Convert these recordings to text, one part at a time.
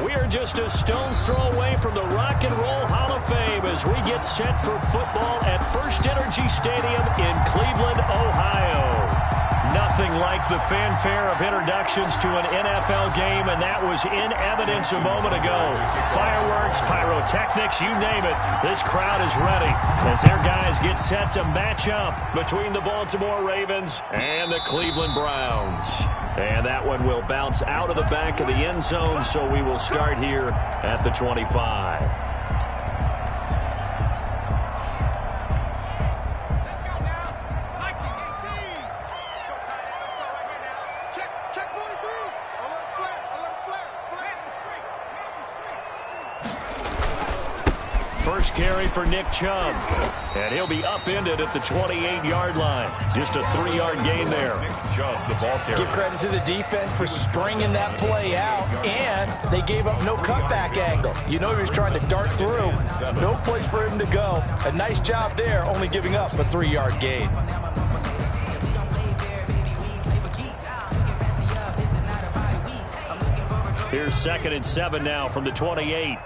We are just a stone's throw away from the Rock and Roll Hall of Fame as we get set for football at First Energy Stadium in Cleveland, Ohio. Nothing like the fanfare of introductions to an NFL game, and that was in evidence a moment ago. Fireworks, pyrotechnics, you name it. This crowd is ready as their guys get set to match up between the Baltimore Ravens and the Cleveland Browns. And that one will bounce out of the back of the end zone, so we will start here at the 25. First carry for Nick Chubb, and he'll be upended at the 28-yard line. Just a 3-yard gain there. Nick Chubb, the ball carrier. Give credit to the defense for stringing that play out, and they gave up no cutback angle. You know he was trying to dart through. No place for him to go. A nice job there, only giving up a 3-yard gain. Here's 2nd and 7 now from the 28.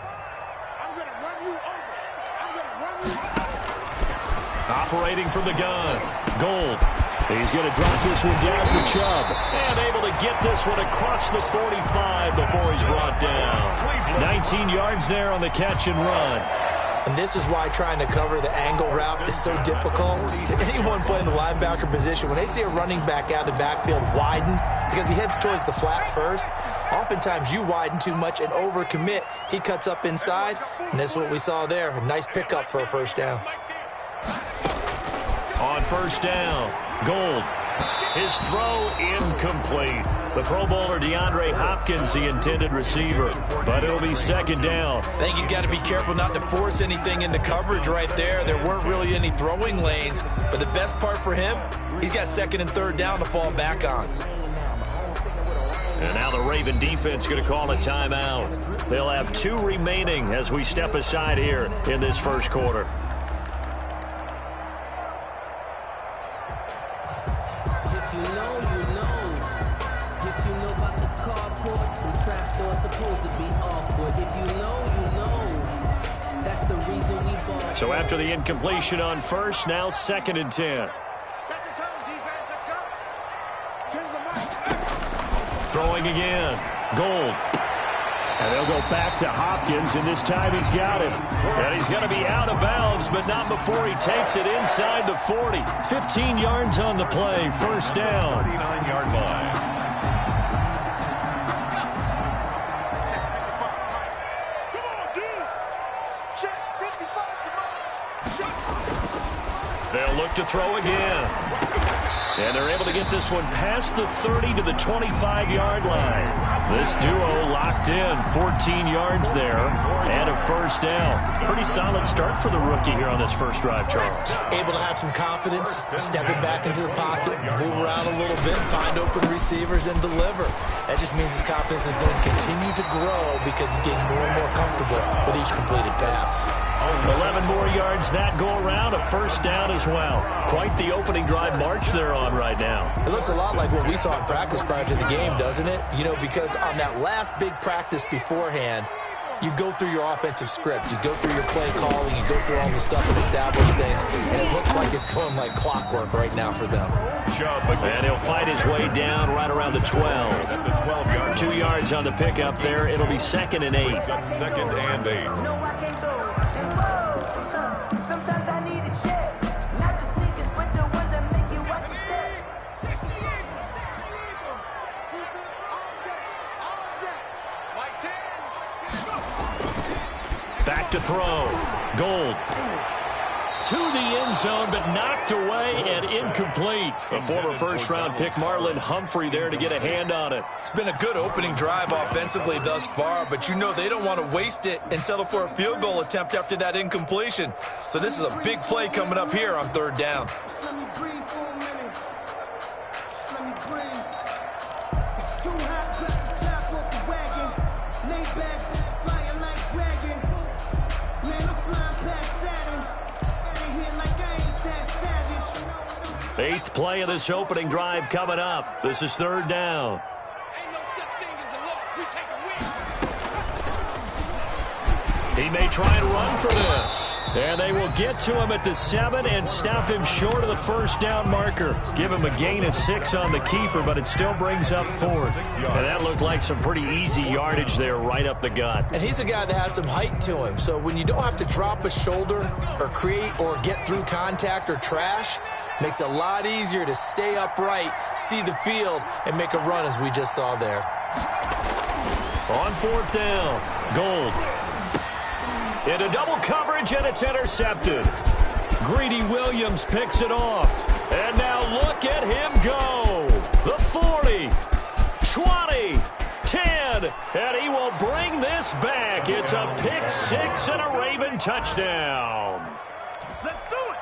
Operating from the gun. Gold. He's going to drop this one down for Chubb. And able to get this one across the 45 before he's brought down. 19 yards there on the catch and run. And this is why trying to cover the angle route is so difficult. Anyone playing the linebacker position, when they see a running back out of the backfield widen, because he heads towards the flat first, oftentimes you widen too much and overcommit. He cuts up inside, and that's what we saw there. A nice pickup for a first down. On first down, Gold. His throw incomplete. The Pro Bowler DeAndre Hopkins, the intended receiver. But it'll be 2nd down. I think he's got to be careful not to force anything into coverage right there. There weren't really any throwing lanes. But the best part for him, he's got 2nd and 3rd down to fall back on. And now the Raven defense going to call a timeout. They'll have 2 remaining as we step aside here in this first quarter. So after the incompletion on first, now 2nd and 10. Set the tone, defense. Let's go. Change the mic. Throwing again. Gold. And they'll go back to Hopkins, and this time he's got it. And he's going to be out of bounds, but not before he takes it inside the 40. 15 yards on the play. First down. 39-yard line. They'll look to throw again. And they're able to get this one past the 30 to the 25-yard line. This duo locked in, 14 yards there, and a first down. Pretty solid start for the rookie here on this first drive, Charles. Able to have some confidence, stepping back into the pocket, move around a little bit, find open receivers, and deliver. That just means his confidence is going to continue to grow because he's getting more and more comfortable with each completed pass. 11 more yards that go around, a first down as well. Quite the opening drive march they're on right now. It looks a lot like what we saw in practice prior to the game, doesn't it? You know, because on that last big practice beforehand, you go through your offensive script. You go through your play calling. You go through all the stuff and establish things. And it looks like it's going like clockwork right now for them. And he'll fight his way down right around the 12. 2 yards on the pickup there. It'll be 2nd and 8. 2nd and 8. Sometimes I need a check. Not the sneakers, but the ones that make you watch your step. Back to throw. Gold. To the end zone, but knocked away and incomplete. A former first-round pick, Marlon Humphrey, there to get a hand on it. It's been a good opening drive offensively thus far, but you know they don't want to waste it and settle for a field goal attempt after that incompletion. So this is a big play coming up here on 3rd down. Let me breathe for a minute. Let me breathe. It's too hot, drop the top off the wagon. Lay back, flying like dragon. Man, I'm flying past Saturn. Eighth play of this opening drive coming up. This is 3rd down. He may try and run for this. And they will get to him at the 7 and stop him short of the first down marker. Give him a gain of 6 on the keeper, but it still brings up 4th. And that looked like some pretty easy yardage there right up the gut. And he's a guy that has some height to him. So when you don't have to drop a shoulder or create or get through contact or trash, makes it a lot easier to stay upright, see the field, and make a run as we just saw there. On 4th down, Gold. Into double coverage, and it's intercepted. Greedy Williams picks it off. And now look at him go. The 40, 20, 10, and he will bring this back. It's a pick 6 and a Raven touchdown. Let's do it.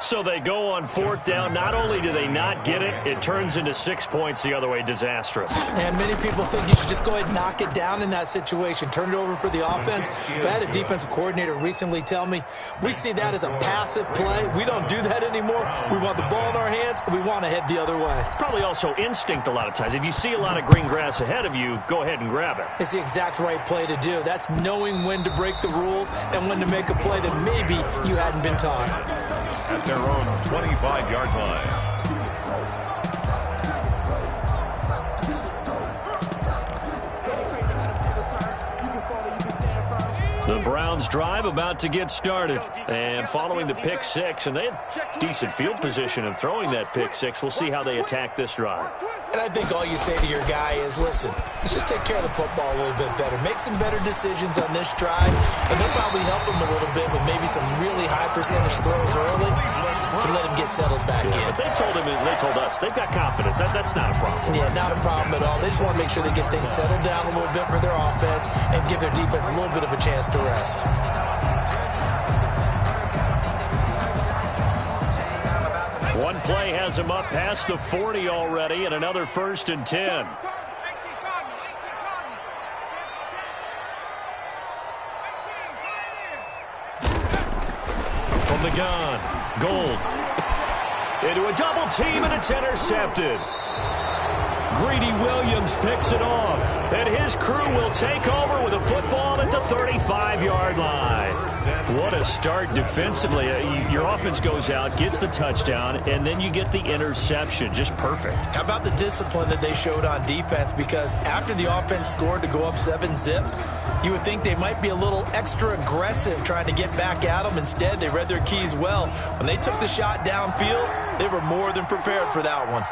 So they go on 4th down. Not only do they not get it, it turns into 6 points the other way. Disastrous. And many people think you should just go ahead and knock it down in that situation. Turn it over for the offense. But I had a defensive coordinator recently tell me, we see that as a passive play. We don't do that anymore. We want the ball in our hands, and we want to head the other way. It's probably also instinct a lot of times. If you see a lot of green grass ahead of you, go ahead and grab it. It's the exact right play to do. That's knowing when to break the rules and when to make a play that maybe you hadn't been taught. At their own 25-yard line. The Browns drive about to get started. And following the pick 6, and they had decent field position in throwing that pick 6. We'll see how they attack this drive. And I think all you say to your guy is, listen, let's just take care of the football a little bit better. Make some better decisions on this drive, and they'll probably help him a little bit with maybe some really high percentage throws early to let him get settled back in. But they told him, and they told us, they've got confidence. That's not a problem. Yeah, not a problem at all. They just want to make sure they get things settled down a little bit for their offense and give their defense a little bit of a chance to rest. One play has him up past the 40 already, and another 1st and 10. From the gun, Gold. Into a double team, and it's intercepted. Greedy Williams picks it off, and his crew will take over with a football at the 35-yard line. What a start defensively. Your offense goes out, gets the touchdown, and then you get the interception. Just perfect. How about the discipline that they showed on defense? Because after the offense scored to go up 7-zip, you would think they might be a little extra aggressive trying to get back at them. Instead, they read their keys well. When they took the shot downfield, they were more than prepared for that one.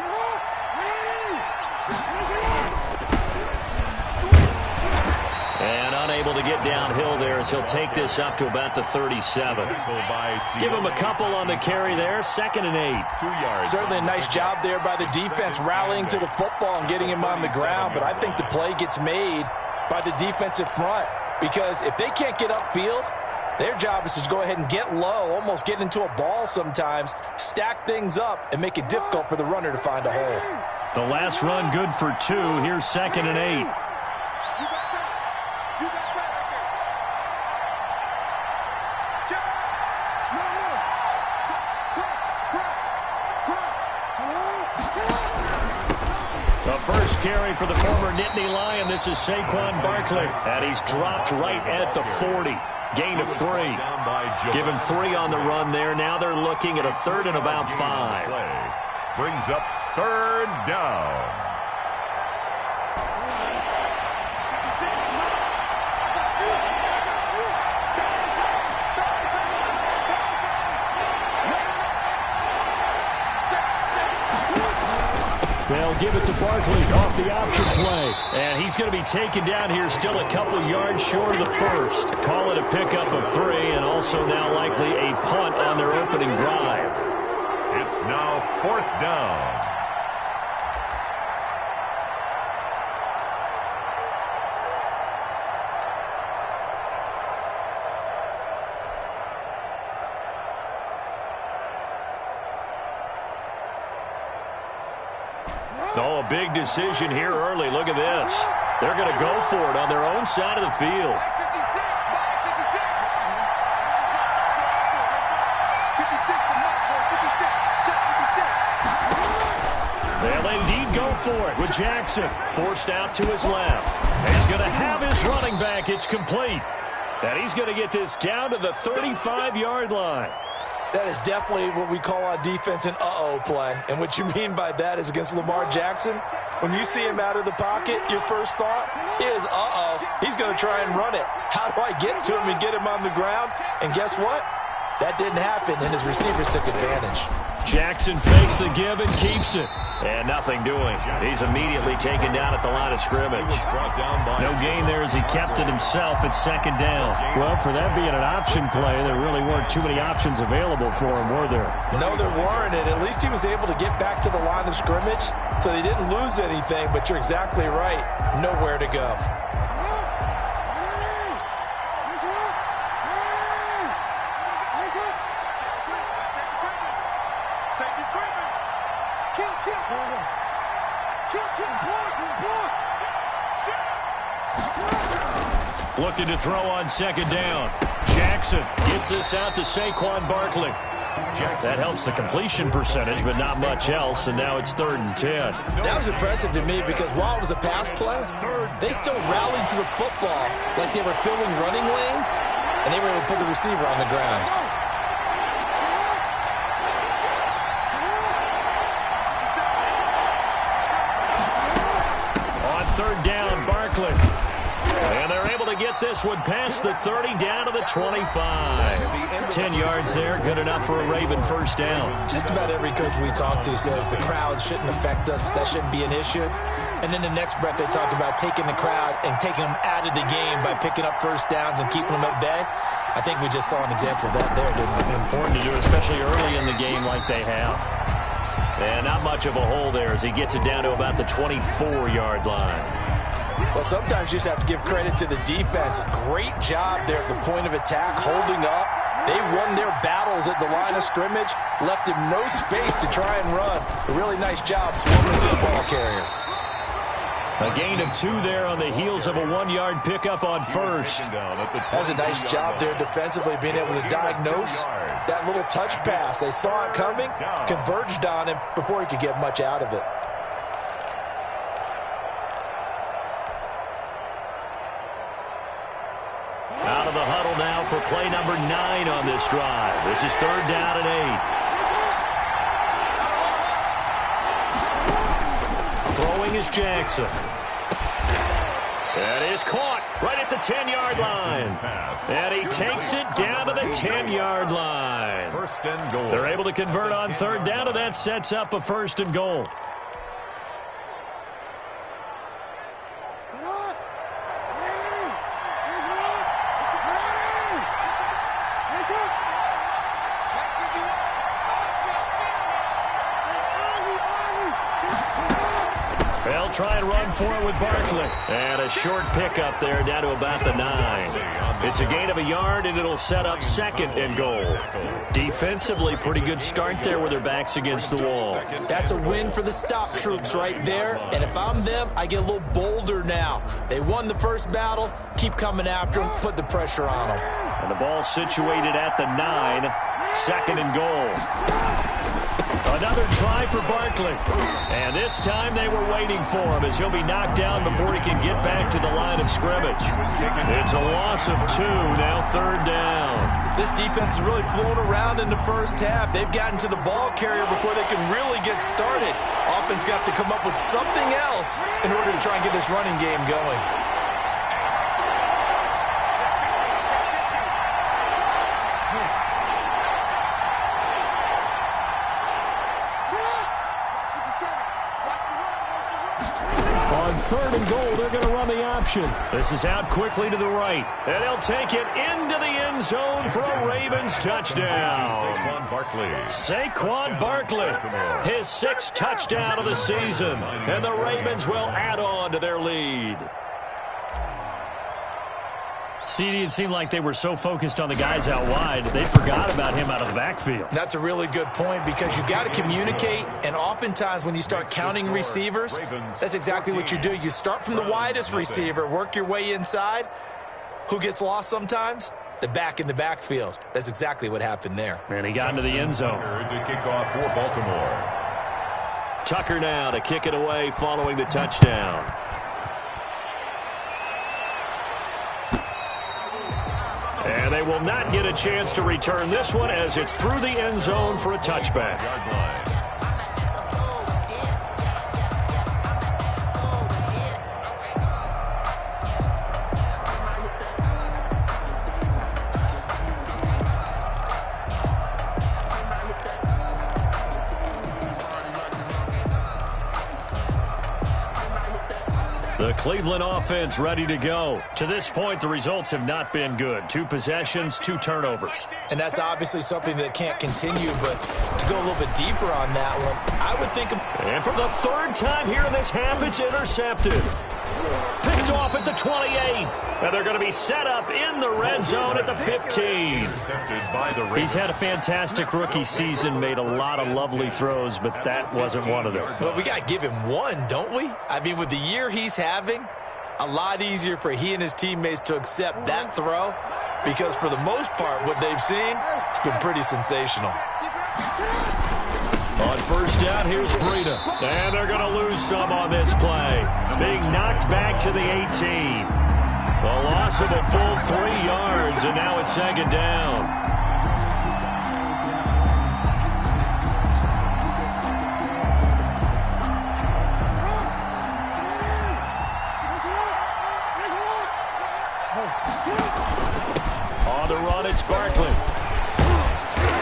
And unable to get downhill there as he'll take this up to about the 37. Give him a couple on the carry there. 2nd and 8. 2 yards. Certainly a nice job there by the defense rallying to the football and getting him on the ground. But I think the play gets made by the defensive front. Because if they can't get upfield, their job is to go ahead and get low, almost get into a ball sometimes, stack things up, and make it difficult for the runner to find a hole. The last run good for 2. Here's 2nd and 8. The first carry for the former Nittany Lion. This is Saquon Barkley. And he's dropped right at the 40. Gain of 3. Give him 3 on the run there. Now they're looking at a 3rd and about 5. Brings up 3rd down. They'll give it to Barkley off the option play. And he's going to be taken down here still a couple yards short of the first. Call it a pickup of 3, and also now likely a punt on their opening drive. It's now 4th down. Oh, a big decision here early. Look at this. They're going to go for it on their own side of the field. They'll indeed go for it with Jackson forced out to his left. He's going to have his running back. It's complete. And he's going to get this down to the 35-yard line. That is definitely what we call on defense an uh-oh play. And what you mean by that is against Lamar Jackson, when you see him out of the pocket, your first thought is, uh-oh, he's going to try and run it. How do I get to him and get him on the ground? And guess what? That didn't happen, and his receivers took advantage. Jackson fakes the give and keeps it. And nothing doing. He's immediately taken down at the line of scrimmage. No gain there as he kept it himself at second down. Well, for that being an option play, there really weren't too many options available for him, were there? No, there weren't, and at least he was able to get back to the line of scrimmage, so he didn't lose anything, but you're exactly right. Nowhere to go. Looking to throw on second down. Jackson gets this out to Saquon Barkley. That helps the completion percentage, but not much else, and now it's 3rd and 10. That was impressive to me because while it was a pass play, they still rallied to the football like they were filling running lanes, and they were able to put the receiver on the ground. On 3rd down, Barkley. And they're able to get this one past the 30 down to the 25. 10 yards there, good enough for a Raven first down. Just about every coach we talk to says the crowd shouldn't affect us. That shouldn't be an issue. And then the next breath they talk about taking the crowd and taking them out of the game by picking up first downs and keeping them at bay. I think we just saw an example of that there, didn't we? Important to do, especially early in the game like they have. And not much of a hole there as he gets it down to about the 24-yard line. Well, sometimes you just have to give credit to the defense. Great job there at the point of attack, holding up. They won their battles at the line of scrimmage, left him no space to try and run. A really nice job swarming to the ball carrier. A gain of 2 there on the heels of a 1-yard pickup on first. That's a nice job there defensively, being able to diagnose that little touch pass. They saw it coming, converged on him before he could get much out of it. Out of the huddle now for play number 9 on this drive. This is 3rd down and 8. Throwing is Jackson. That is caught right at the 10-yard line. And he takes it down to the 10-yard line. First and goal. They're able to convert on 3rd down, and that sets up a 1st and goal. They'll try and run for it with Barkley. And a short pickup there down to about the 9. It's a gain of a yard, and it'll set up 2nd and goal. Defensively, pretty good start there with their backs against the wall. That's a win for the stop troops right there. And if I'm them, I get a little bolder now. They won the first battle. Keep coming after them. Put the pressure on them. And the ball situated at the 9. 2nd and goal. Another try for Barkley. And this time they were waiting for him as he'll be knocked down before he can get back to the line of scrimmage. It's a loss of 2, now 3rd down. This defense has really flown around in the first half. They've gotten to the ball carrier before they can really get started. Offense got to come up with something else in order to try and get this running game going. On 3rd and goal, they're going to run the option. This is out quickly to the right. And they'll take it into the end zone for a Ravens touchdown. Saquon Barkley. Saquon Barkley, his 6th touchdown of the season. And the Ravens will add on to their lead. CD, it seemed like they were so focused on the guys out wide, they forgot about him out of the backfield. That's a really good point because you got to communicate, and oftentimes when you start counting receivers, that's exactly what you do. You start from the widest receiver, work your way inside. Who gets lost sometimes? The back in the backfield. That's exactly what happened there. And he got into the end zone. To kick off for Baltimore. Tucker now to kick it away following the touchdown. And they will not get a chance to return this one as it's through the end zone for a touchback. Yard line. The Cleveland offense ready to go. To this point, the results have not been good. 2 possessions, 2 turnovers. And that's obviously something that can't continue, but to go a little bit deeper on that one, I would think... And for the 3rd time here in this half, it's intercepted. Picked off at the 28. And they're going to be set up in the red zone at the 15. Intercepted by the Ravens. He's had a fantastic rookie season, made a lot of lovely throws, but that wasn't one of them. Well, we got to give him one, don't we? I mean, with the year he's having, a lot easier for he and his teammates to accept that throw because for the most part, what they've seen, it's been pretty sensational. On first down, here's Breida. And they're going to lose some on this play. Being knocked back to the 18. A loss of a full 3 yards, and now it's 2nd down. On the run, it's Barkley.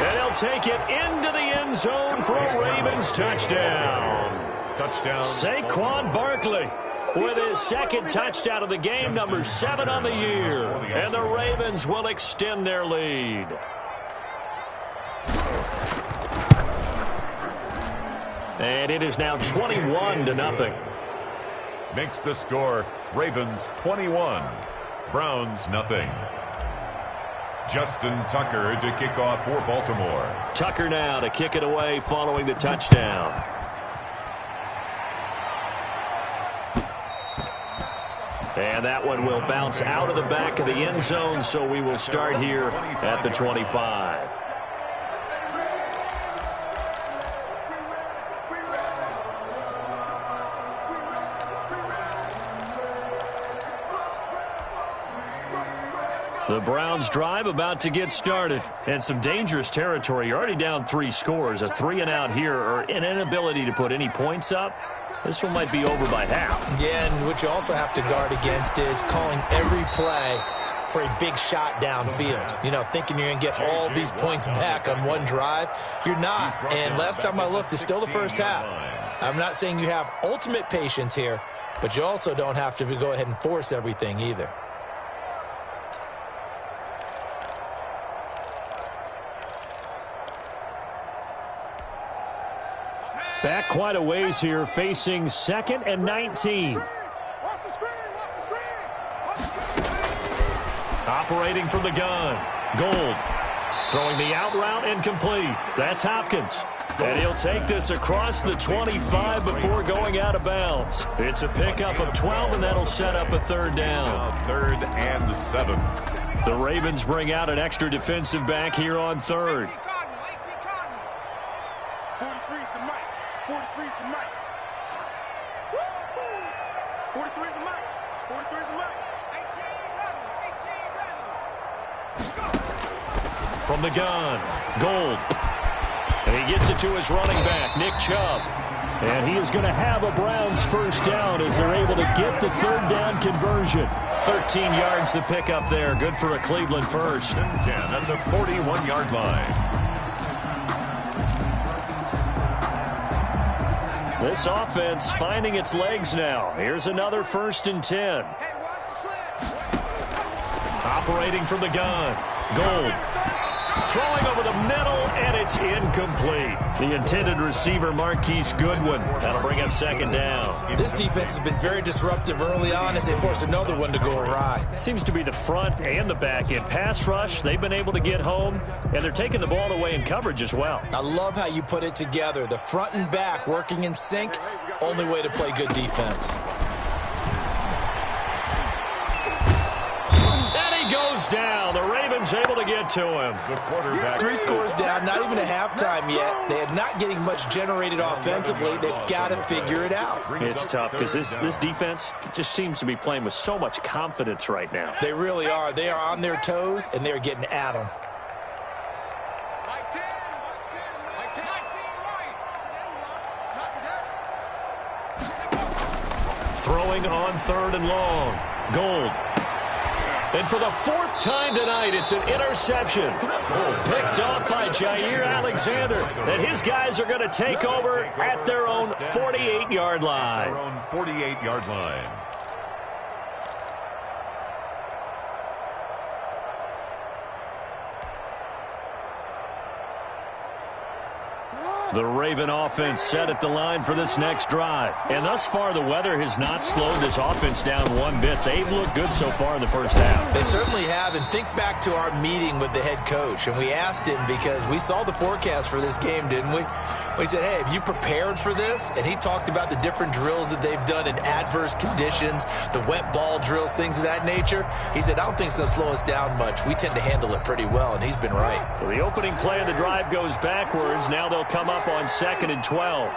And he'll take it into the end zone for a Ravens touchdown. Touchdown. Saquon Barkley with his 2nd touchdown of the game, number 7 on the year. And the Ravens will extend their lead. And it is now 21-0. Makes the score Ravens 21, Browns nothing. Justin Tucker to kick off for Baltimore. Tucker now to kick it away following the touchdown. And that one will bounce out of the back of the end zone, so we will start here at the 25. The Browns drive about to get started. And some dangerous territory. You're already down 3 scores. A 3-and-out here or an inability to put any points up. This one might be over by half. Yeah, and what you also have to guard against is calling every play for a big shot downfield. You know, thinking you're going to get all these points back on one drive. You're not. And last time I looked, it's still the first half. I'm not saying you have ultimate patience here, but you also don't have to go ahead and force everything either. Back quite a ways here, facing 2nd and 19. Operating from the gun. Gold. Throwing the out route incomplete. That's Hopkins. And he'll take this across the 25 before going out of bounds. It's a pickup of 12, and that'll set up a 3rd down. 3rd and 7. The Ravens bring out an extra defensive back here on 3rd. 43's the mic. 43's the mic. 43's the mic. 43's the mic. 18 From the gun, Gold. And he gets it to his running back, Nick Chubb. And he is going to have a Browns 1st down as they're able to get the 3rd down conversion. 13 yards to pick up there. Good for a Cleveland 1st. 10 at the 41-yard line. This offense finding its legs now. Here's another 1st and 10. Operating from the gun. Gold. Throwing over the middle, and it's incomplete. The intended receiver, Marquise Goodwin. That'll bring up 2nd down. This defense has been very disruptive early on as they force another one to go awry. It seems to be the front and the back end. Pass rush, they've been able to get home, and they're taking the ball away in coverage as well. I love how you put it together. The front and back working in sync, only way to play good defense. And he goes down. The Ravens able to get to him. The quarterback. 3 scores down, not even a halftime yet. They are not getting much generated offensively. They've got to figure it out. It's tough because this defense just seems to be playing with so much confidence right now. They really are. They are on their toes, and they're getting at them. Throwing on 3rd and long. Gold. And for the 4th time tonight, it's an interception. Picked off by Jair Alexander. And his guys are going to take over at their own 48-yard line. Their own 48-yard line. The Raven offense set at the line for this next drive. And thus far, the weather has not slowed this offense down one bit. They've looked good so far in the first half. They certainly have. And think back to our meeting with the head coach. And we asked him because we saw the forecast for this game, didn't we? We said, hey, have you prepared for this? And he talked about the different drills that they've done in adverse conditions, the wet ball drills, things of that nature. He said, I don't think it's going to slow us down much. We tend to handle it pretty well, and he's been right. So the opening play of the drive goes backwards. Now they'll come up on 2nd and 12.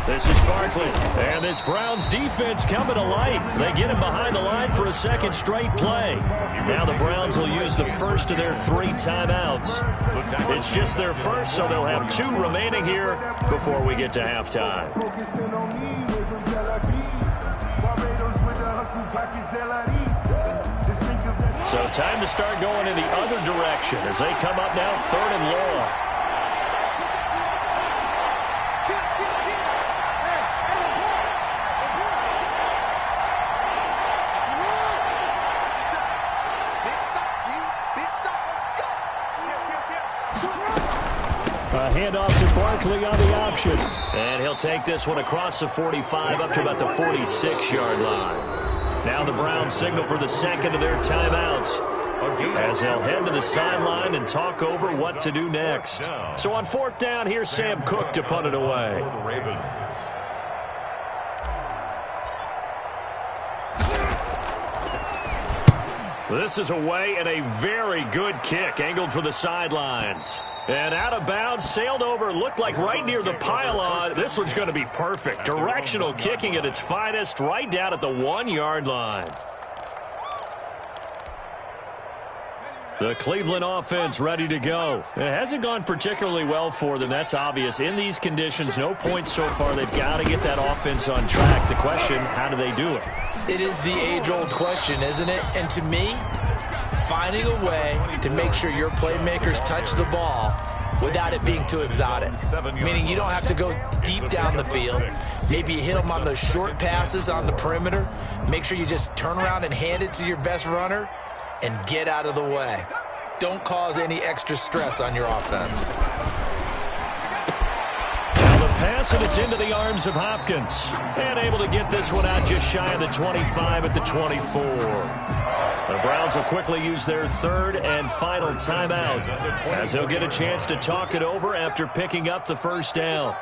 This is Barkley. And this Browns defense coming to life. They get him behind the line for a 2nd straight play. Now the Browns will use the first of their 3 timeouts. It's just their first, so they'll have 2 remaining here before we get to halftime. So time to start going in the other direction as they come up now 3rd and long. A handoff to Barkley on the option. And he'll take this one across the 45 up to about the 46-yard line. Now the Browns signal for the 2nd of their timeouts as they'll head to the sideline and talk over what to do next. So on 4th down, here's Sam Cook to punt it away. For the Ravens. This is away and a very good kick angled for the sidelines. And out of bounds, sailed over, looked like right near the pylon. This one's going to be perfect. Directional kicking at its finest, right down at the 1-yard line. The Cleveland offense ready to go. It hasn't gone particularly well for them, that's obvious. In these conditions, no points so far. They've got to get that offense on track. The question, how do they do it? It is the age-old question, isn't it? And to me, finding a way to make sure your playmakers touch the ball without it being too exotic. Meaning you don't have to go deep down the field. Maybe you hit them on those short passes on the perimeter. Make sure you just turn around and hand it to your best runner and get out of the way. Don't cause any extra stress on your offense. Pass, and it's into the arms of Hopkins. And able to get this one out just shy of the 25 at the 24. The Browns will quickly use their 3rd and final timeout as they'll get a chance to talk it over after picking up the 1st down.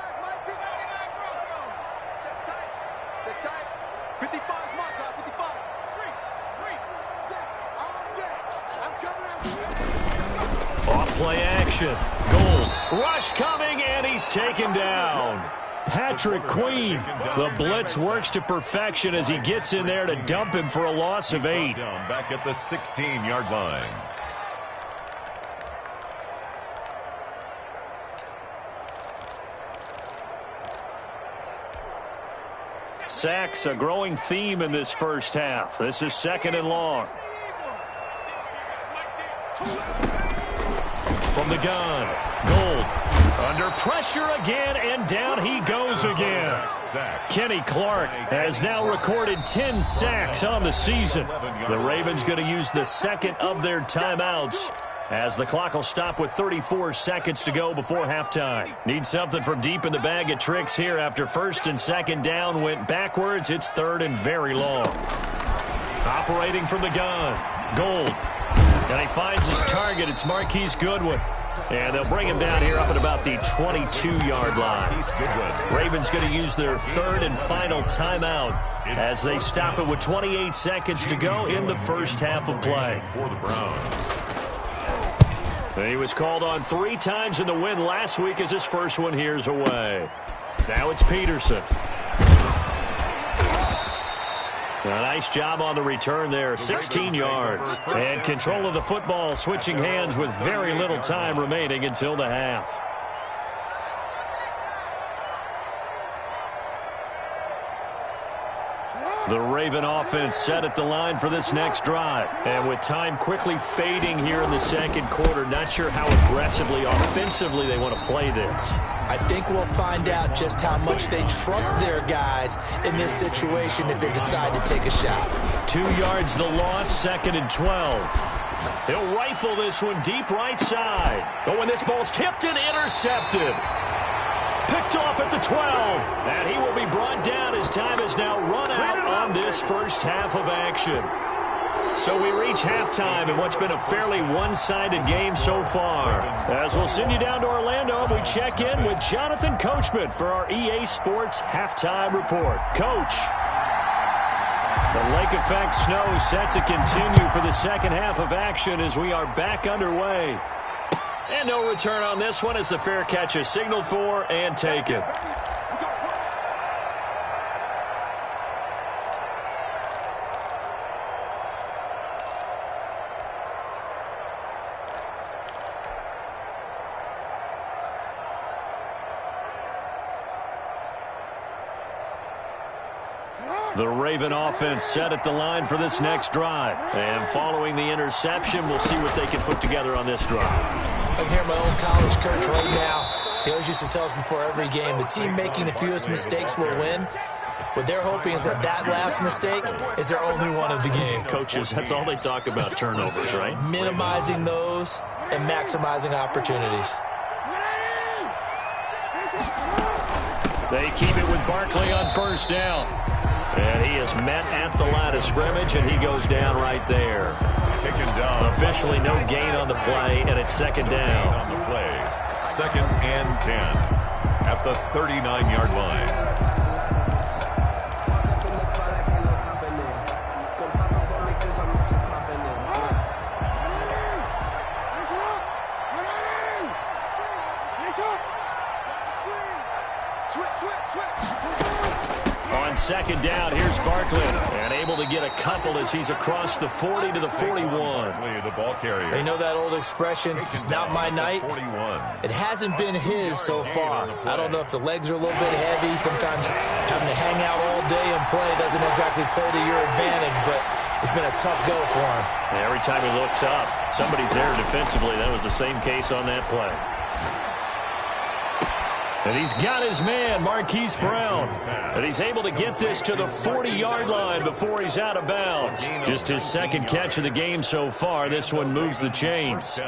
Off-play action. Gold. Rush coming, and he's taken down. Patrick Queen. The blitz works to perfection as he gets in there to dump him for a loss of 8. Back at the 16-yard line. Sacks, a growing theme in this first half. This is 2nd and long. From the gun, Gold under pressure again, and down he goes again. Kenny Clark has now recorded 10 sacks on the season. The Ravens going to use the 2nd of their timeouts as the clock will stop with 34 seconds to go before halftime. Need something from deep in the bag of tricks here after 1st and 2nd down went backwards. It's 3rd and very long. Operating from the gun, Gold. And he finds his target. It's Marquise Goodwin. And they'll bring him down here up at about the 22-yard line. Ravens going to use their 3rd and final timeout as they stop it with 28 seconds to go in the first half of play. For the Browns. He was called on 3 times in the win last week as his first one here's away. Now it's Peterson. A nice job on the return there, 16 yards. And control of the football, switching hands with very little time remaining until the half. The Raven offense set at the line for this next drive. And with time quickly fading here in the second quarter, not sure how aggressively, offensively they want to play this. I think we'll find out just how much they trust their guys in this situation if they decide to take a shot. 2 yards the loss, 2nd and 12. He'll rifle this one deep right side. But when this ball's tipped and intercepted. Picked off at the 12. And he will be brought down as time is now run out on this first half of action. So we reach halftime in what's been a fairly one-sided game so far. As we'll send you down to Orlando, we check in with Jonathan Coachman for our EA Sports Halftime Report. Coach. The lake effect snow set to continue for the second half of action as we are back underway. And no return on this one as the fair catch is signaled for and taken. The Raven offense set at the line for this next drive. And following the interception, we'll see what they can put together on this drive. I can hear my old college coach right now. He always used to tell us before every game, the team making the fewest mistakes will win. What they're hoping is that last mistake is their only one of the game. Coaches, that's all they talk about, turnovers, right? Minimizing those and maximizing opportunities. They keep it with Barkley on first down. And he is met at the line of scrimmage, and he goes down right there. Taken down. Officially no gain on the play, and it's second down. On the play. 2nd and 10 at the 39-yard line. On second down, here's Barkley. And able to get a couple as he's across the 40 to the 41. The ball carrier. They know that old expression, it's not my night. 41. It hasn't been his so far. I don't know if the legs are a little bit heavy. Sometimes having to hang out all day and play doesn't exactly play to your advantage, but it's been a tough go for him. Every time he looks up, somebody's there defensively. That was the same case on that play. And he's got his man, Marquise Brown. And he's able to get this to the 40-yard line before he's out of bounds. Just his second catch of the game so far. This one moves the chains.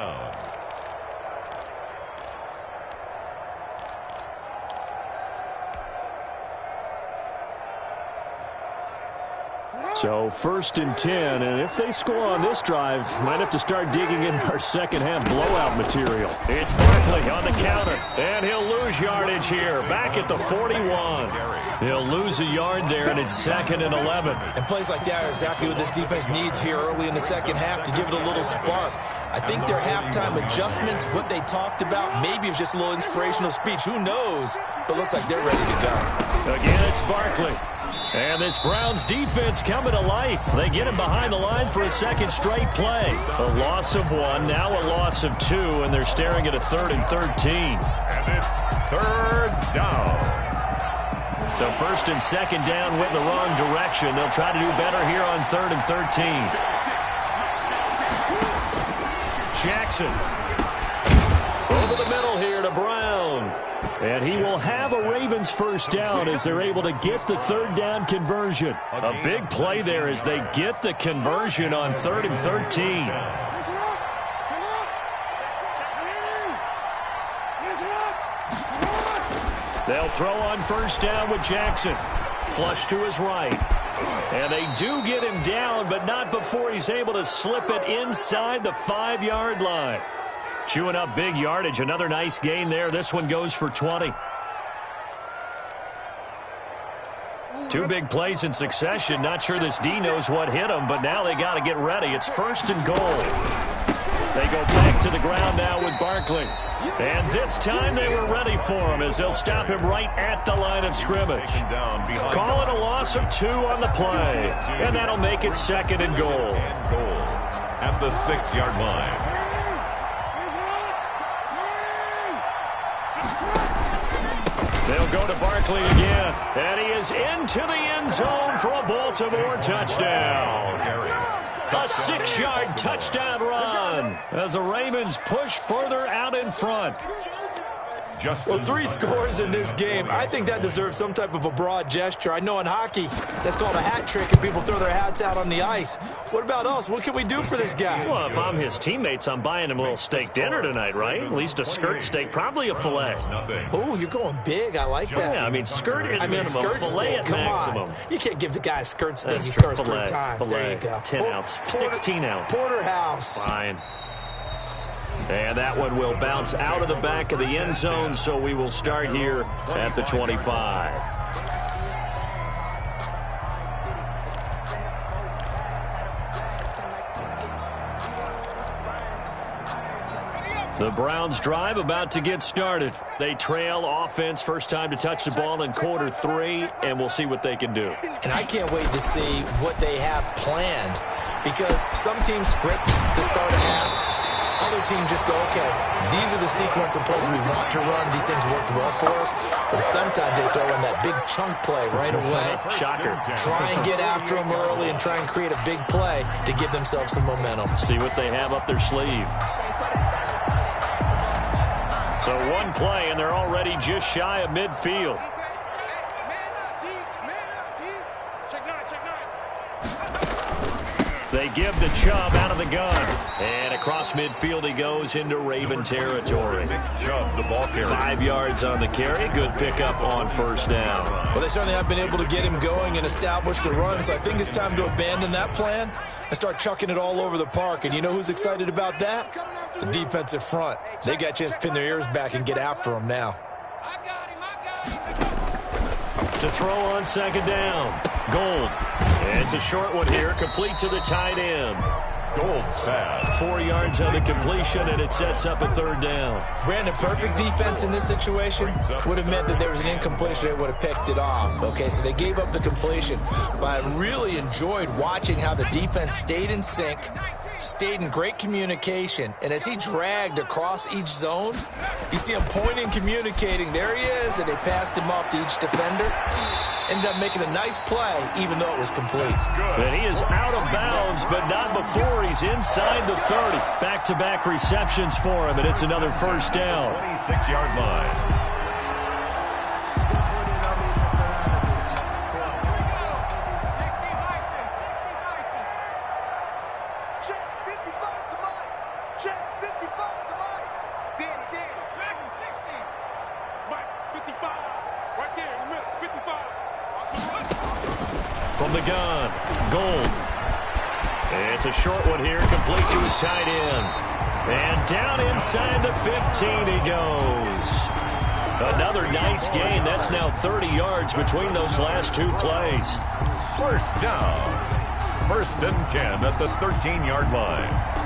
So 1st and 10, and if they score on this drive, might have to start digging in our second half blowout material. It's Barkley on the counter, and he'll lose yardage here, back at the 41. He'll lose a yard there, and it's 2nd and 11. And plays like that are exactly what this defense needs here early in the second half to give it a little spark. I think their halftime adjustment, what they talked about, maybe it was just a little inspirational speech. Who knows? But it looks like they're ready to go. Again, it's Barkley. And this Browns defense coming to life. They get him behind the line for a second straight play. A loss of 1, now a loss of 2, and they're staring at a 3rd and 13. And it's 3rd down. So 1st and 2nd down went in the wrong direction. They'll try to do better here on 3rd and 13. Jackson. Over the middle here to Brown. And he will have a Ravens first down as they're able to get the 3rd down conversion. A big play there as they get the conversion on 3rd and 13. They'll throw on first down with Jackson. Flush to his right. And they do get him down, but not before he's able to slip it inside the 5-yard line. Chewing up big yardage. Another nice gain there. This one goes for 20. 2 big plays in succession. Not sure this D knows what hit him, but now they got to get ready. It's 1st and goal. They go back to the ground now with Barkley. And this time they were ready for him as they'll stop him right at the line of scrimmage. Call it a loss of 2 on the play. And that'll make it 2nd and goal. At the 6-yard line. They'll go to Barkley again. And he is into the end zone for a Baltimore touchdown. A 6-yard touchdown run as the Ravens push further out in front. Well, 3 scores in this game. I think that deserves some type of a broad gesture. I know in hockey, that's called a hat trick, and people throw their hats out on the ice. What about us? What can we do for this guy? Well, if I'm his teammates, I'm buying him a little steak dinner tonight, right? At least a skirt steak, probably a filet. Oh, you're going big. I like that. Yeah, I mean, skirt at minimum, filet at maximum. On. You can't give the guy a skirt steak. He scores 3 times. There you go. 10 ounce, 16 ounce. Porterhouse. Fine. And that one will bounce out of the back of the end zone, so we will start here at the 25. The Browns drive about to get started. They trail offense, first time to touch the ball in quarter 3, and we'll see what they can do. And I can't wait to see what they have planned, because some teams script to start a half. Other teams just go, okay, these are the sequence of plays we want to run. These things worked well for us. And sometimes they throw in that big chunk play right away. Shocker. Try and get after them early and try and create a big play to give themselves some momentum. See what they have up their sleeve. So 1 play, and they're already just shy of midfield. They give the Chubb out of the gun. And across midfield he goes into Raven territory. Chubb, the ball carrier. 5 yards on the carry. Good pickup on first down. Well, they certainly have been able to get him going and establish the run, so I think it's time to abandon that plan and start chucking it all over the park. And you know who's excited about that? The defensive front. They got a chance to pin their ears back and get after him now. To throw on 2nd down. Gold. It's a short one here, complete to the tight end. Gold's pass. 4 yards on the completion, and it sets up a 3rd down. Brandon, perfect defense in this situation would have meant that there was an incompletion. They would have picked it off. Okay, so they gave up the completion. But I really enjoyed watching how the defense stayed in sync, stayed in great communication, and as he dragged across each zone, you see him pointing, communicating. There he is, and they passed him off to each defender. Ended up making a nice play, even though it was complete. And he is out of bounds, but not before he's inside the 30. Back-to-back receptions for him, and it's another first down. 26-yard line. From the gun, Gold. It's a short one here, complete to his tight end. And down inside the 15 he goes. Another nice gain. That's now 30 yards between those last 2 plays. First down. 1st and 10 at the 13-yard line.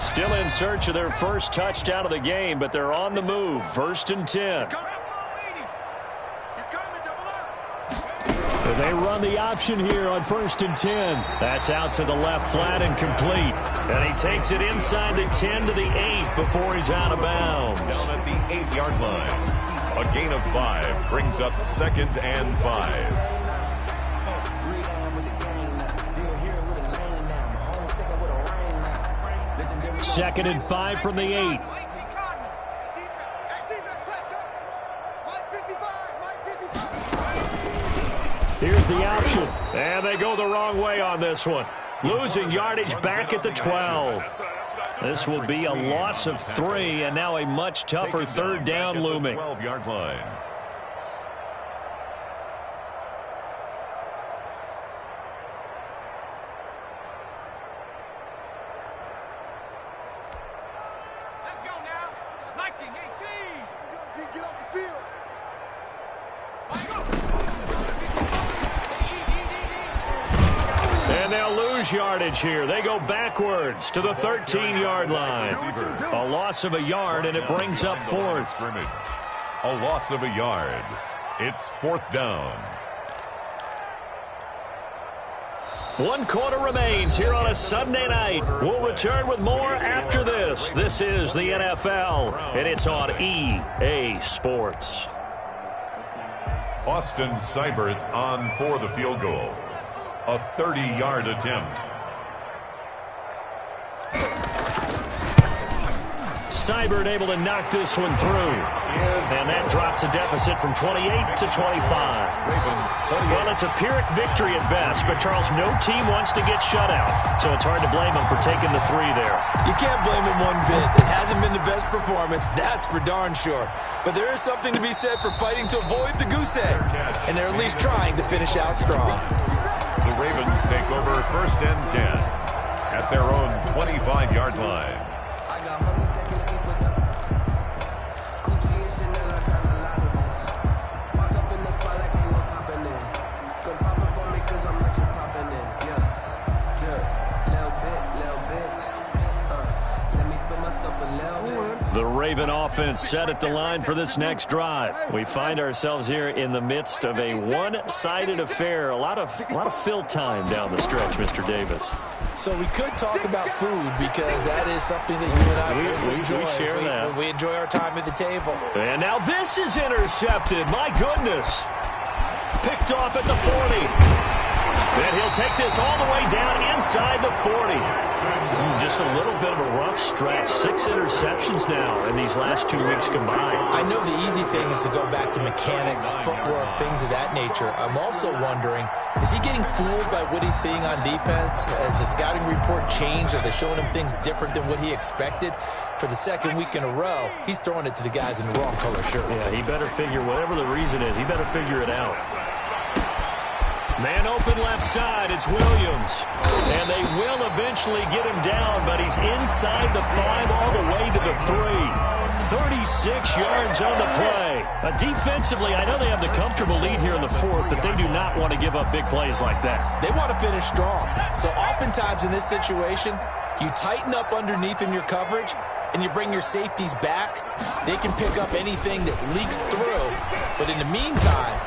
Still in search of their first touchdown of the game, but they're on the move. 1st and 10. They run the option here on 1st and 10. That's out to the left flat and complete. And he takes it inside the 10 to the 8 before he's out of bounds. Down at the 8-yard line. A gain of 5 brings up 2nd and 5. 2nd and 5 from the 8. Here's the option. And they go the wrong way on this one. Losing yardage back at the 12. This will be a loss of 3, and now a much tougher 3rd down looming. 12-yard line. And they'll lose yardage here. They go backwards to the 13-yard line. A loss of a yard, and it brings up fourth. A loss of a yard. It's fourth down. 1 quarter remains here on a Sunday night. We'll return with more after this. This is the NFL, and it's on EA Sports. Austin Seibert on for the field goal. A 30-yard attempt. Seibert able to knock this one through. And that drops a deficit from 28 to 25. Well, it's a Pyrrhic victory at best, but Charles, no team wants to get shut out, so it's hard to blame them for taking the 3 there. You can't blame them one bit. It hasn't been the best performance, that's for darn sure. But there is something to be said for fighting to avoid the goose egg, and they're at least trying to finish out strong. The Ravens take over first and 10 at their own 25-yard line. The Raven offense set at the line for this next drive. We find ourselves here in the midst of a one-sided affair. A lot of fill time down the stretch, Mr. Davis. So we could talk about food because that is something that you and I enjoy. We share that. We enjoy our time at the table. And now this is intercepted. My goodness. Picked off at the 40. And he'll take this all the way down inside the 40. Just a little bit of a rough stretch. 6 interceptions now in these last 2 weeks combined. I know the easy thing is to go back to mechanics, footwork, things of that nature. I'm also wondering, is he getting fooled by what he's seeing on defense? Has the scouting report changed? Are they showing him things different than what he expected? For the second week in a row, he's throwing it to the guys in the wrong color shirts. Yeah, he better figure, whatever the reason is, he better figure it out. Man open left side, it's Williams. And they will eventually get him down, but he's inside the 5 all the way to the 3. 36 yards on the play. Defensively, I know they have the comfortable lead here in the 4th, but they do not want to give up big plays like that. They want to finish strong. So oftentimes in this situation, you tighten up underneath in your coverage, and you bring your safeties back. They can pick up anything that leaks through. But in the meantime,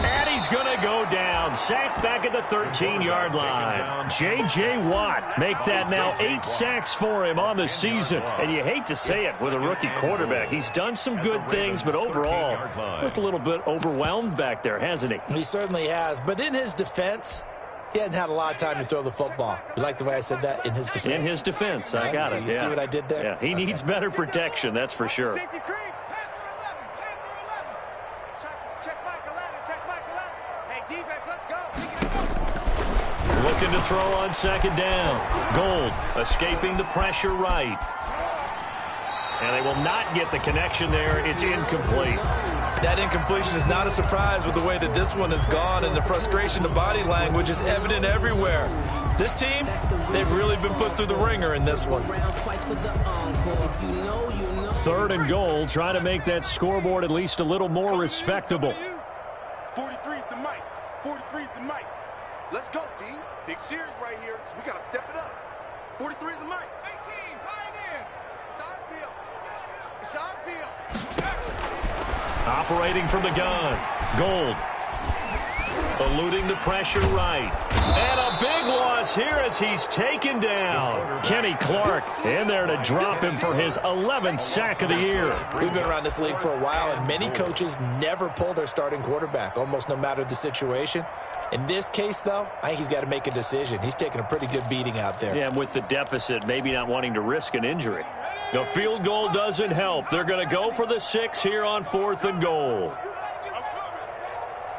and he's going to go down. Sacked back at the 13-yard line. J.J. Watt make that now 8 sacks for him on the season. And you hate to say it with a rookie quarterback. He's done some good things, but overall, looked a little bit overwhelmed back there, hasn't he? He certainly has. But in his defense, he hadn't had a lot of time to throw the football. You like the way I said that? In his defense. In his defense. I got it. You see what I did there? Yeah, he needs better protection, that's for sure. Looking to throw on second down. Gold escaping the pressure right. And they will not get the connection there. It's incomplete. That incompletion is not a surprise with the way that this one has gone, and the frustration of body language is evident everywhere. This team, they've really been put through the ringer in this one. 3rd and goal, trying to make that scoreboard at least a little more respectable. 43's the mic. 43's the mic. Let's go, D. Big series right here, so we got to step it up. 43's the mic. 18, pioneer. It's our field. It's our field. Operating from the gun. Gold. Eluding the pressure right. And a big loss here as he's taken down. Kenny Clark in there to drop him for his 11th sack of the year. We've been around this league for a while, and many coaches never pull their starting quarterback, almost no matter the situation. In this case, though, I think he's got to make a decision. He's taking a pretty good beating out there. Yeah, and with the deficit, maybe not wanting to risk an injury. The field goal doesn't help. They're going to go for the 6 here on 4th and goal.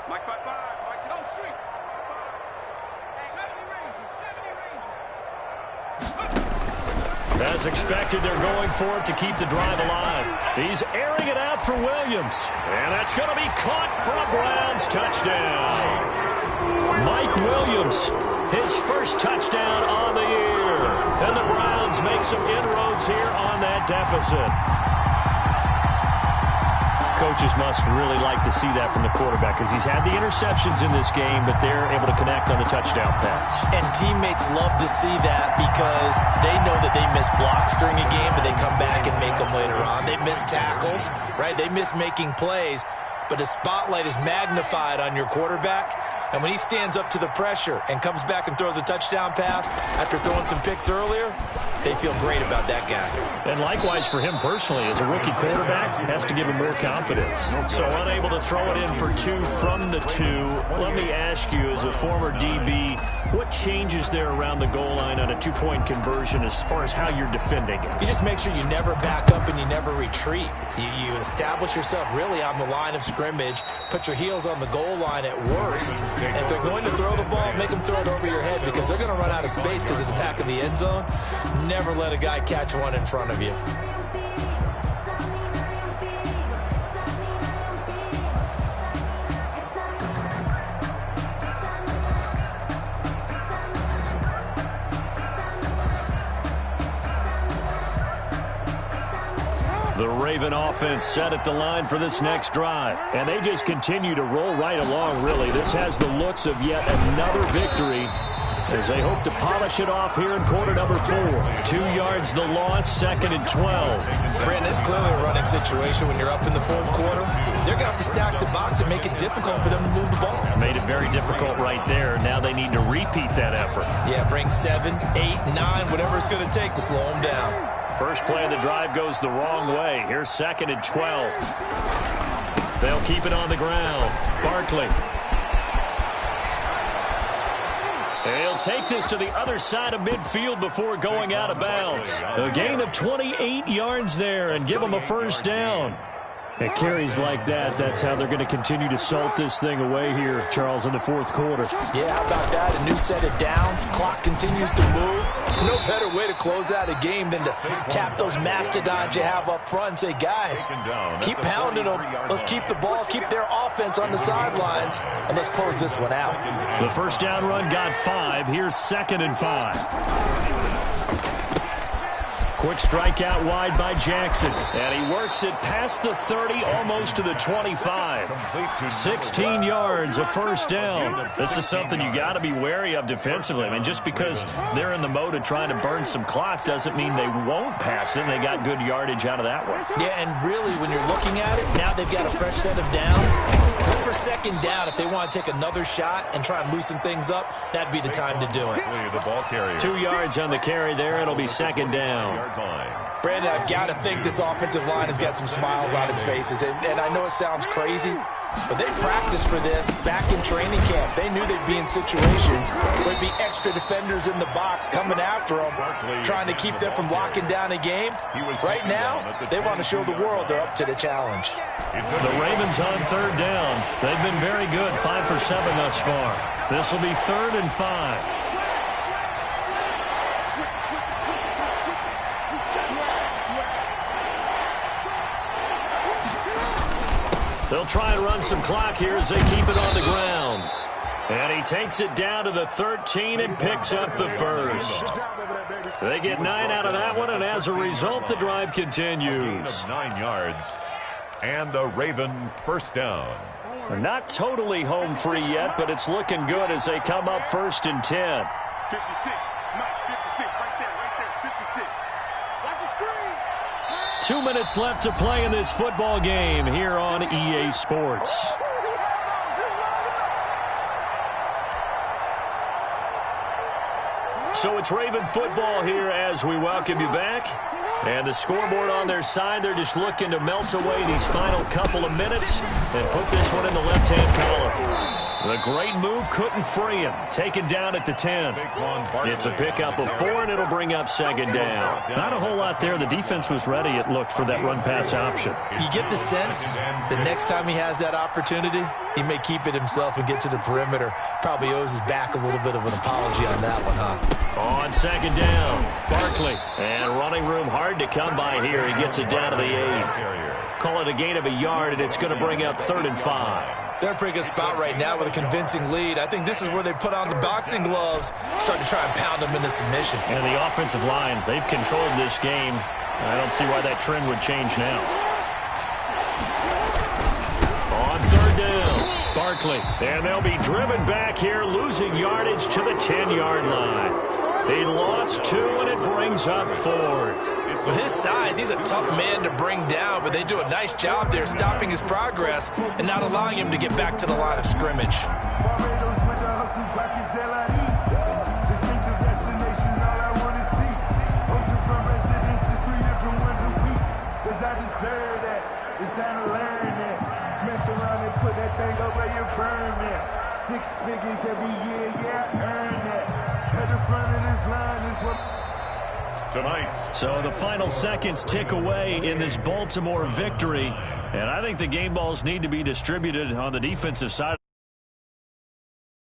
Mike 5-5. Mike to the street. 70 Rangers. As expected, they're going for it to keep the drive alive. He's airing it out for Williams. And that's going to be caught for a Browns touchdown. Mike Williams, his first touchdown on the year. And the Browns make some inroads here on that deficit. coaches must really like to see that from the quarterback because he's had the interceptions in this game, but they're able to connect on the touchdown pass. And teammates love to see that because they know that they miss blocks during a game, but they come back and make them later on. They miss tackles, right? They miss making plays, but the spotlight is magnified on your quarterback. And when he stands up to the pressure and comes back and throws a touchdown pass after throwing some picks earlier, they feel great about that guy. And likewise for him personally, as a rookie quarterback, has to give him more confidence. So unable to throw it in for 2 from the 2. Let me ask you, as a former DB, what changes there around the goal line on a 2-point conversion as far as how you're defending it? You just make sure you never back up and you never retreat. You establish yourself really on the line of scrimmage, put your heels on the goal line at worst. And if they're going to throw the ball, make them throw it over your head because they're going to run out of space because of the back of the end zone. Never let a guy catch one in front of you. The Raven offense set at the line for this next drive. And they just continue to roll right along, really. This has the looks of yet another victory as they hope to polish it off here in quarter number 4. 2 yards the loss, 2nd and 12. Brandon, it's clearly a running situation when you're up in the 4th quarter. They're going to have to stack the box and make it difficult for them to move the ball. Made it very difficult right there. Now they need to repeat that effort. Yeah, bring 7, 8, 9, whatever it's going to take to slow them down. First play of the drive goes the wrong way. Here's 2nd and 12. They'll keep it on the ground. Barkley. They'll take this to the other side of midfield before going out of bounds. A gain of 28 yards there and give them a first down. At carries like that, that's how they're going to continue to salt this thing away here, Charles, in the 4th quarter. Yeah, how about that? A new set of downs. Clock continues to move. No better way to close out a game than to tap those mastodons you have up front and say, guys, keep pounding them. Let's keep the ball, keep their offense on the sidelines, and let's close this one out. The first down run got 5. Here's 2nd and 5. Quick strike out wide by Jackson. And he works it past the 30, almost to the 25. 16 yards, a first down. This is something you got to be wary of defensively. I mean, just because they're in the mode of trying to burn some clock doesn't mean they won't pass it. They got good yardage out of that one. Yeah, and really, when you're looking at it, now they've got a fresh set of downs. Look for 2nd down. If they want to take another shot and try and loosen things up, that'd be the time to do it. The ball carrier. 2 yards on the carry there. It'll be 2nd down. Brandon, I've got to think this offensive line has got some smiles on its faces. And I know it sounds crazy, but they practiced for this back in training camp. They knew they'd be in situations where there'd be extra defenders in the box coming after them, trying to keep them from locking down a game. Right now, they want to show the world they're up to the challenge. The Ravens on 3rd down. They've been very good, 5 for 7 thus far. This will be 3rd and 5. They'll try and run some clock here as they keep it on the ground. And he takes it down to the 13 and picks up the first. They get 9 out of that one, and as a result, the drive continues. 9 yards and a Raven first down. They're not totally home free yet, but it's looking good as they come up 1st and 10. 56, Mike, 56, right there, 56. Watch the screen. 2 minutes left to play in this football game here on EA Sports. So it's Raven football here as we welcome you back. And the scoreboard on their side, they're just looking to melt away these final couple of minutes and put this one in the left-hand column. The great move couldn't free him. Taken down at the 10. It's a pickup of 4, and it'll bring up 2nd down. Not a whole lot there. The defense was ready, it looked, for that run-pass option. You get the sense the next time he has that opportunity, he may keep it himself and get to the perimeter. Probably owes his back a little bit of an apology on that one, huh? On 2nd down, Barkley. And running room hard to come by here. He gets it down to the 8. Call it a gain of a yard, and it's going to bring up 3rd and 5. They're in a pretty good spot right now with a convincing lead. I think this is where they put on the boxing gloves, start to try and pound them into submission. And the offensive line, they've controlled this game. I don't see why that trend would change now. Barkley. And they'll be driven back here, losing yardage to the 10-yard line. They lost 2, and it brings up 4th. With his size, he's a tough man to bring down, but they do a nice job there stopping his progress and not allowing him to get back to the line of scrimmage. It's time to learn that. Mess around and put that thing over your permit. 6 figures every year, yeah, earn that. At the front of this line is what... Tonight. So the final seconds tick away in this Baltimore victory. And I think the game balls need to be distributed on the defensive side.